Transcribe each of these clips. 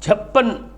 56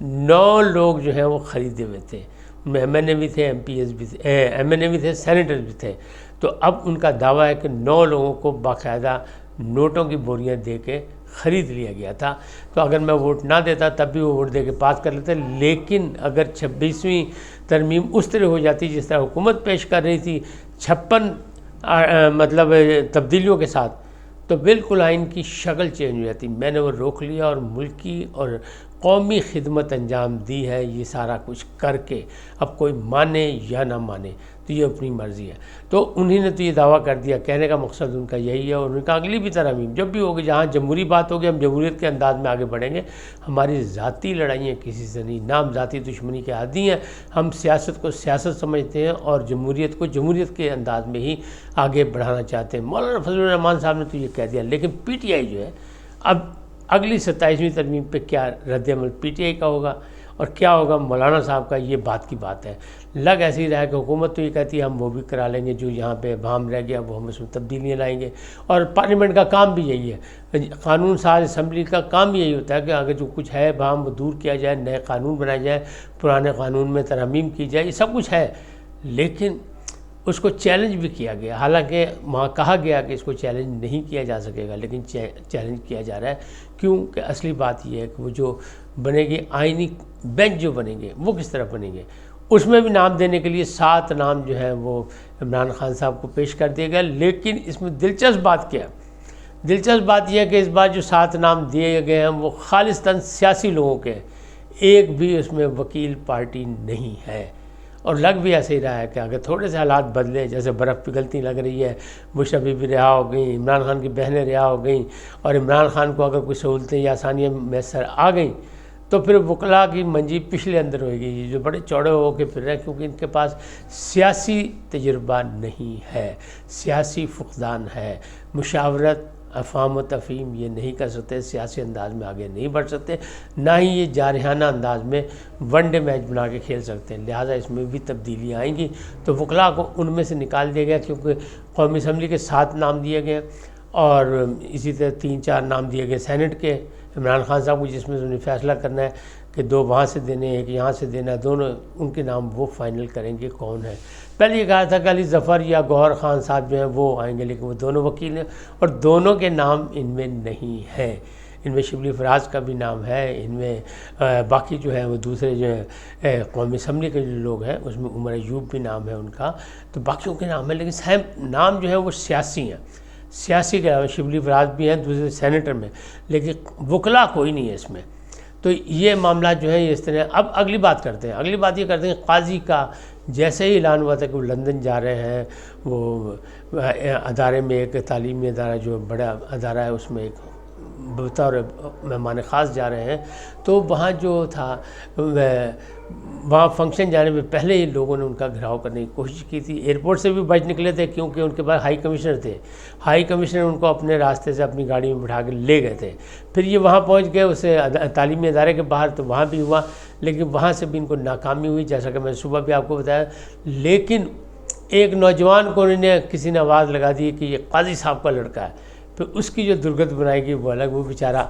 9 لوگ جو ہیں وہ خریدے ہوئے تھے، ان میں MNA بھی تھے، MPs بھی تھے، MNA بھی تھے، سینیٹر بھی تھے۔ تو اب ان کا دعویٰ ہے کہ 9 لوگوں کو باقاعدہ نوٹوں کی بوریاں دے کے خرید لیا گیا تھا۔ تو اگر میں ووٹ نہ دیتا تب بھی وہ ووٹ دے کے پاس کر لیتے، لیکن اگر 26ویں ترمیم اس طرح ہو جاتی جس طرح حکومت پیش کر رہی تھی 56 مطلب تبدیلیوں کے ساتھ، تو بالکل آئین کی شکل چینج ہو جاتی۔ میں نے وہ روک لیا اور ملکی اور قومی خدمت انجام دی ہے یہ سارا کچھ کر کے، اب کوئی مانے یا نہ مانے تو یہ اپنی مرضی ہے۔ تو انہیں نے تو یہ دعویٰ کر دیا، کہنے کا مقصد ان کا یہی ہے، اور ان کا اگلی بھی ترمیم جب بھی ہوگی جہاں جمہوری بات ہوگی ہم جمہوریت کے انداز میں آگے بڑھیں گے۔ ہماری ذاتی لڑائیاں کسی سے نہیں، نہ ہم ذاتی دشمنی کے عادی ہیں، ہم سیاست کو سیاست سمجھتے ہیں اور جمہوریت کو جمہوریت کے انداز میں ہی آگے بڑھانا چاہتے ہیں۔ مولانا فضل الرحمان صاحب نے تو یہ کہہ دیا، لیکن PTI جو ہے اب اگلی 27ویں ترمیم پہ کیا رد عمل PTI کا ہوگا اور کیا ہوگا مولانا صاحب کا، یہ بات کی بات ہے۔ لگ ایسے ہی رہا ہے کہ حکومت تو یہ کہتی ہے ہم وہ بھی کرا لیں گے، جو یہاں پہ ابہام رہ گیا وہ ہم اس میں تبدیلیاں لائیں گے، اور پارلیمنٹ کا کام بھی یہی ہے، قانون ساز اسمبلی کا کام بھی یہی ہوتا ہے کہ اگر جو کچھ ہے ابہام وہ دور کیا جائے، نئے قانون بنائے جائے، پرانے قانون میں ترامیم کی جائے، یہ سب کچھ ہے۔ لیکن اس کو چیلنج بھی کیا گیا، حالانکہ وہاں کہا گیا کہ اس کو چیلنج نہیں کیا جا سکے گا، لیکن چیلنج کیا جا رہا ہے۔ کیوں کہ اصلی بات یہ ہے کہ وہ جو بنے گی آئینی بینچ جو بنیں گے وہ کس طرح بنیں گے، اس میں بھی نام دینے کے لیے 7 نام جو ہیں وہ عمران خان صاحب کو پیش کر دیا گیا۔ لیکن اس میں دلچسپ بات کیا ہے؟ دلچسپ بات یہ ہے کہ اس بار جو 7 نام دیے گئے ہیں وہ خالصتاً سیاسی لوگوں کے ہیں، ایک بھی اس میں وکیل پارٹی نہیں ہے۔ اور لگ بھی ایسے ہی رہا ہے کہ اگر تھوڑے سے حالات بدلے، جیسے برف پگھلتی لگ رہی ہے، مشرف بھی رہا ہو گئیں، عمران خان کی بہنیں رہا ہو گئیں، اور عمران خان کو اگر کوئی سہولتیں یا آسانیاں میسر آ گئیں تو پھر وکلاء کی منجی پچھلے اندر ہوئے گی، جو بڑے چوڑے ہو کے پھر رہے ہیں، کیونکہ ان کے پاس سیاسی تجربہ نہیں ہے، سیاسی فقدان ہے، مشاورت، افہام و تفہیم یہ نہیں کر سکتے، سیاسی انداز میں آگے نہیں بڑھ سکتے، نہ ہی یہ جارحانہ انداز میں ون ڈے میچ بنا کے کھیل سکتے ہیں۔ لہٰذا اس میں بھی تبدیلیاں آئیں گی۔ تو وکلاء کو ان میں سے نکال دیا گیا، کیونکہ قومی اسمبلی کے 7 نام دیے گئے اور اسی طرح 3-4 نام دیے گئے سینٹ کے عمران خان صاحب کو، جس میں انہیں فیصلہ کرنا ہے کہ 2 وہاں سے دینے، 1 یہاں سے دینا ہے، دونوں ان کے نام وہ فائنل کریں گے کون ہے۔ پہلے یہ کہا تھا کہ علی ظفر یا گوہر خان صاحب جو ہیں وہ آئیں گے، لیکن وہ دونوں وکیل ہیں اور دونوں کے نام ان میں نہیں ہیں۔ ان میں شبلی فراز کا بھی نام ہے، ان میں باقی جو ہے وہ دوسرے جو ہیں قومی اسمبلی کے جو لوگ ہیں اس میں عمر ایوب بھی نام ہے ان کا، تو باقیوں کے نام ہیں، لیکن صاحب نام جو ہے وہ سیاسی ہیں، سیاسی کے علاوہ شبلی فراز بھی ہیں دوسرے سینیٹر میں، لیکن وکلاء کوئی نہیں ہے اس میں۔ تو یہ معاملات جو ہیں یہ اس طرح۔ اب اگلی بات کرتے ہیں، اگلی بات یہ کرتے ہیں قاضی کا۔ جیسے ہی اعلان ہوا تھا کہ وہ لندن جا رہے ہیں، وہ ادارے میں ایک تعلیمی ادارہ جو بڑا ادارہ ہے اس میں ایک بطور مہمان خاص جا رہے ہیں، تو وہاں جو تھا وہاں فنکشن جانے میں پہلے ہی لوگوں نے ان کا گھراؤ کرنے کی کوشش کی تھی۔ ایئرپورٹ سے بھی بچ نکلے تھے کیونکہ ان کے پاس ہائی کمشنر تھے، ہائی کمشنر ان کو اپنے راستے سے اپنی گاڑی میں بٹھا کے لے گئے تھے۔ پھر یہ وہاں پہنچ گئے اسے تعلیمی ادارے کے باہر، تو وہاں بھی ہوا، لیکن وہاں سے بھی ان کو ناکامی ہوئی، جیسا کہ میں نے صبح بھی آپ کو بتایا۔ لیکن ایک نوجوان کو انہوں نے کسی نے آواز لگا دی کہ یہ قاضی صاحب کا لڑکا ہے، پھر اس کی جو درگت بنائی گئی وہ الگ، وہ بیچارہ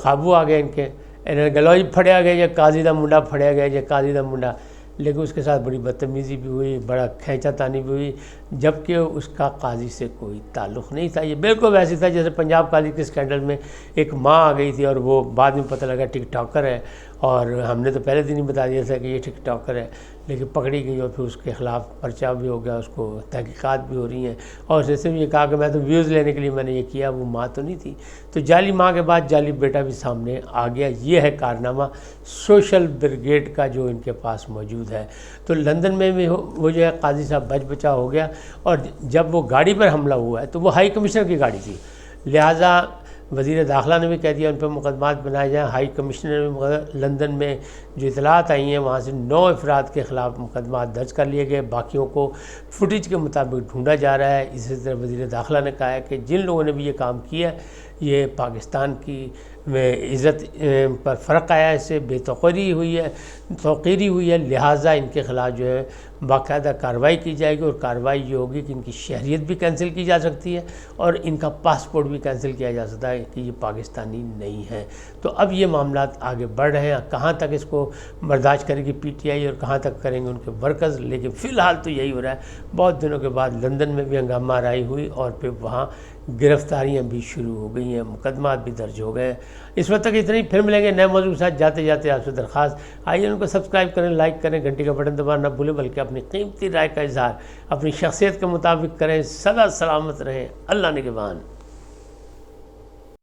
قابو آ گئے ان کے، انہوں نے گلوئی پھڑیا گیا یا قاضی دا منڈا پھڑیا گیا یا قاضی دا منڈا، لیکن اس کے ساتھ بڑی بدتمیزی بھی ہوئی، بڑا کھینچا تانی بھی ہوئی، جبکہ اس کا قاضی سے کوئی تعلق نہیں تھا۔ یہ بالکل ویسے تھا جیسے پنجاب قاضی کے اسکینڈل میں ایک ماں آ گئی تھی اور وہ بعد میں پتہ لگا ٹک ٹاکر ہے، اور ہم نے تو پہلے دن ہی بتا دیا تھا کہ یہ ٹک ٹاکر ہے، لیکن پکڑی گئی اور پھر اس کے خلاف پرچہ بھی ہو گیا، اس کو تحقیقات بھی ہو رہی ہیں، اور اس نے بھی یہ کہا کہ میں تو ویوز لینے کے لیے میں نے یہ کیا، وہ ماں تو نہیں تھی۔ تو جعلی ماں کے بعد جعلی بیٹا بھی سامنے آ گیا۔ یہ ہے کارنامہ سوشل بریگیڈ کا جو ان کے پاس موجود ہے۔ تو لندن میں بھی وہ جو ہے قاضی صاحب بچ بچا ہو گیا، اور جب وہ گاڑی پر حملہ ہوا ہے تو وہ ہائی کمشنر کی گاڑی تھی، لہٰذا وزیر داخلہ نے بھی کہہ دیا ان پہ مقدمات بنائے جائیں۔ ہائی کمشنر نے لندن میں جو اطلاعات آئی ہیں وہاں سے 9 افراد کے خلاف مقدمات درج کر لیے گئے، باقیوں کو فوٹیج کے مطابق ڈھونڈا جا رہا ہے۔ اسی طرح وزیر داخلہ نے کہا ہے کہ جن لوگوں نے بھی یہ کام کیا ہے یہ پاکستان کی عزت پر فرق آیا ہے، اس سے بے توقیری ہوئی ہے، لہٰذا ان کے خلاف جو ہے باقاعدہ کارروائی کی جائے گی، اور کارروائی یہ ہوگی کہ ان کی شہریت بھی کینسل کی جا سکتی ہے اور ان کا پاسپورٹ بھی کینسل کیا جا سکتا ہے کہ یہ پاکستانی نہیں ہیں۔ تو اب یہ معاملات آگے بڑھ رہے ہیں، کہاں تک اس کو برداشت کرے گی پی ٹی آئی اور کہاں تک کریں گے ان کے ورکرز، لیکن فی الحال تو یہی ہو رہا ہے۔ بہت دنوں کے بعد لندن میں بھی ہنگامہ آرائی ہوئی اور پھر وہاں گرفتاریاں بھی شروع ہو گئی ہیں، مقدمات بھی درج ہو گئے ہیں۔ اس وقت تک اتنی، پھر ملیں گے نئے موضوع کے ساتھ۔ جاتے جاتے آپ سے درخواست، آئیے ان کو سبسکرائب کریں، لائک کریں، گھنٹی کا بٹن دبانا نہ بھولیں، بلکہ اپنی قیمتی رائے کا اظہار اپنی شخصیت کے مطابق کریں۔ سدا سلامت رہیں، اللہ نگہبان۔